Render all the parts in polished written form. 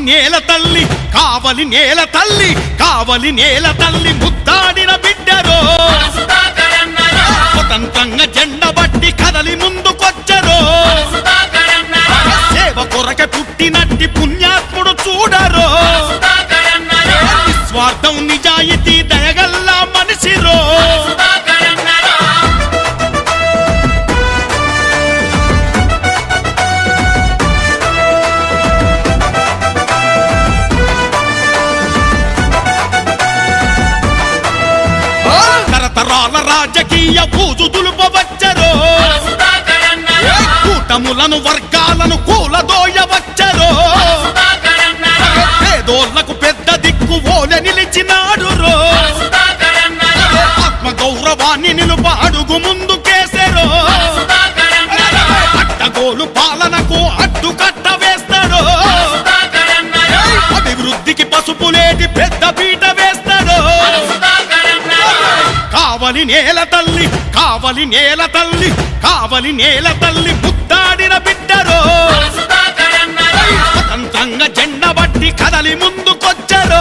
నేల తల్లి కావలి నేల తల్లి కావలి నేల తల్లి ముద్దాడిన బిడ్డరో స్వతంత్రంగా జెండ బట్టి కదలి ముందుకొచ్చరో సేవ కొరక పుట్టినట్టి పుణ్యాత్ముడు చూడరో నిస్వార్థం నిజాయితీ దయగల్లా మనిషిరో రాజకీయ పూజు దులుపవచ్చరో కూటములను వర్గాలను కూలదోయవచ్చరో పేదోళ్లకు పెద్ద దిక్కు ఓలె నిలిచినాడు రో ఆత్మ గౌరవాన్ని నిలుప అడుగు ముందుకేసెరో అడ్డగోలు పాలనకు అడ్డుకట్ట వేస్తాడో అభివృద్ధికి పసుపులేటి పెద్ద పీట వేస్తాడో కావలి నేల తల్లి కావలి నేల తల్లి కావలి నేల తల్లి ముద్దాడిన బిడ్డరో స్వతంత్రంగా జెండ బట్టి కదలి ముందుకొచ్చరో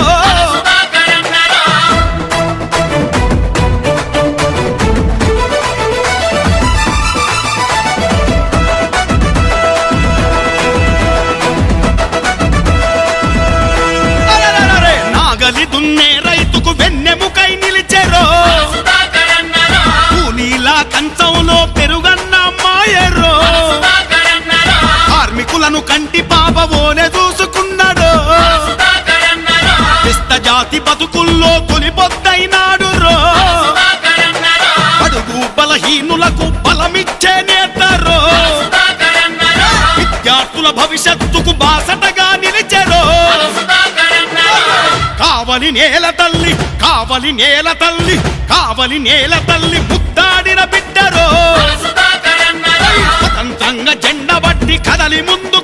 నాగలి దున్నే రైతుకు వెన్నెముకై నిలిచెరో కంచంలో పెరుగన్న మాయరో కార్మికులను కంటి పాపవోనే చూసుకున్నాడు జాతి బతుకుల్లో తొలిపొద్దైనాడు రో అడుగు బలహీనులకు బలమిచ్చే నేతరో విద్యార్థుల భవిష్యత్తుకు బాసటగా నిలిచెరో కావలి నేల తల్లి కావలి నేల తల్లి కావలి నేల తల్లి ముద్దాడిన బిడ్డరో స్వతంత్రంగా జెండ బట్టి కదలి ముందు